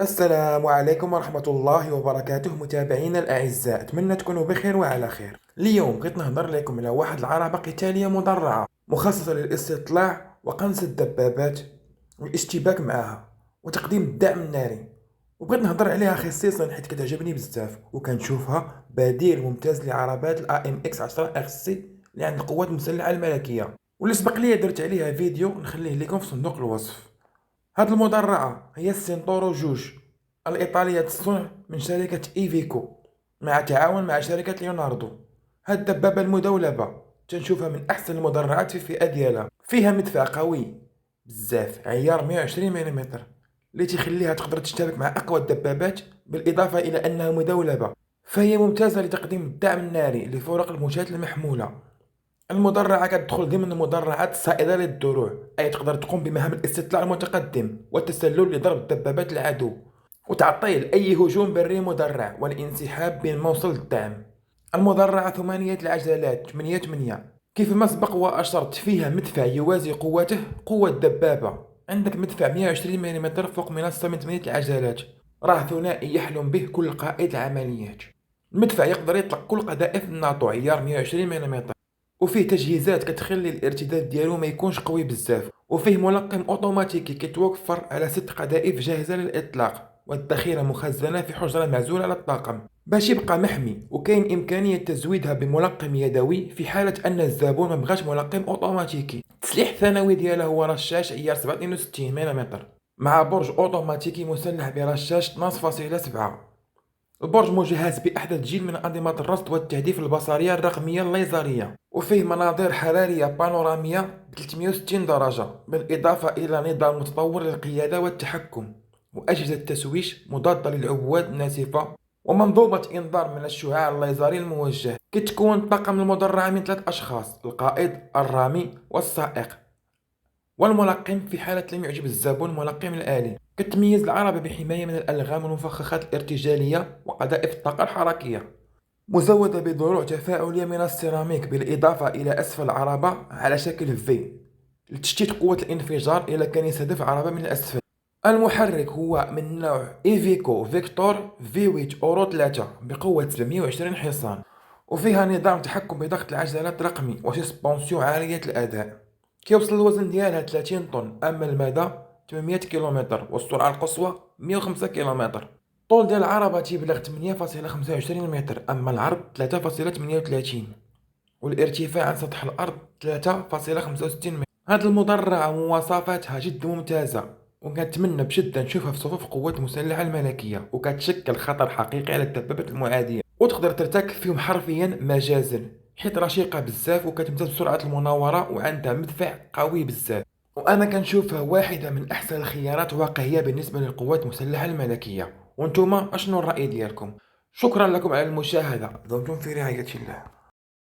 السلام عليكم ورحمة الله وبركاته متابعينا الأعزاء، أتمنى تكونوا بخير وعلى خير. اليوم بغيت نهضر لكم على واحد العربة قتالية مدرعة مخصصة للاستطلاع وقنص الدبابات والاشتباك معها وتقديم الدعم الناري. وبغيت نهضر عليها خصيصا حيت كتعجبني بزاف وكنشوفها بديل ممتاز لعربات الا ام اكس 10 ار سي اللي عند القوات المسلحة الملكية، واللي سبق لي درت عليها فيديو نخليه لكم في صندوق الوصف. هاد المدرعة هي السينطورو جوج الإيطالية الصنع من شركة إيفيكو مع تعاون مع شركة ليوناردو. هاد الدبابة المدولبة تنشوفها من أحسن المدرعات في الفئة ديالها، فيها مدفع قوي بزاف عيار 120 ملم اللي تيخليها تقدر تشتبك مع أقوى الدبابات، بالإضافة إلى أنها مدولبة فهي ممتازة لتقديم الدعم الناري لفرق المشاة المحمولة. المدرعة كتدخل ضمن المدرعات الصائدة للدروع، أي تقدر تقوم بمهام الاستطلاع المتقدم والتسلل لضرب دبابات العدو وتعطيل أي هجوم بري مدرع والانسحاب من موصل الدعم. المدرعة ثمانية العجلات 8 كيف ما سبق وأشرت، فيها مدفع يوازي قوته قوة الدبابة. عندك مدفع 120 ملم فوق منصة من 8 العجلات، راه ثنائي يحلم به كل قائد العمليات. المدفع يقدر يطلق كل قذائف الناتو عيار 120 ملم، وفيه تجهيزات كتخلي الارتداد ديالو ما يكونش قوي بزاف، وفيه ملقم اوتوماتيكي كيتوفر على 6 قذائف جاهزة للإطلاق والذخيرة مخزنة في حجرة معزولة على الطاقم باش يبقى محمي. وكاين إمكانية تزويدها بملقم يدوي في حالة أن الزبون ما بغاش ملقم اوتوماتيكي. التسليح الثانوي ديالها هو رشاش عيار 67 ملم مع برج اوتوماتيكي مسلح برشاش 12.7. البرج مجهز بأحدث جيل من أنظمة الرصد والتهديف البصرية الرقمية الليزرية، وفيه مناظير حرارية بانورامية ب 360 درجة، بالإضافة إلى نظام متطور للقيادة والتحكم وأجهزة تسويش مضادة للعبوات الناسفة ومنظومة إنذار من الشعاع الليزري الموجه. كتكون طاقم المدرعة من 3 أشخاص: القائد، الرامي، والسائق، والملقم في حالة لم يعجب الزبون ملقم الآلي. كتميز العربة بحماية من الألغام والمفخخات الارتجالية وقذائف الطاقة الحركية، مزودة بضلوع تفاعلية من السيراميك، بالإضافة إلى أسفل العربة على شكل في لتشتيت قوة الانفجار إذا كان يستهدف عربة من الأسفل. المحرك هو من نوع إيفيكو فيكتور V8 أورو 3 بقوة 720 حصان، وفيها نظام تحكم بضغط العجلات رقمي وسسبونسيون عالية الأداء. كيوصل الوزن ديالها 30 طن، أما المدى 800 كيلومتر والسرعة القصوى 105 كيلومتر. الطول ديال العربة تيبلغ 8.25 متر، أما العرض 3.38، والارتفاع عن سطح الأرض 3.65 متر. هاد المدرعة مواصفاتها جد ممتازة وكنتمنى بشدة نشوفها في صفوف القوات المسلحة الملكية، وكتشكل خطر حقيقي على الدبابات المعادية وتقدر ترتكب فيهم حرفيا مجازا، حيت رشيقة بزاف وكتمتاز بسرعة المناورة وعندها مدفع قوي بزاف. وانا كنشوفها واحدة من احسن الخيارات واقعية بالنسبة للقوات المسلحة الملكية. وانتم اشنو الرأي ديالكم؟ شكرا لكم على المشاهدة، دمتم في رعاية الله.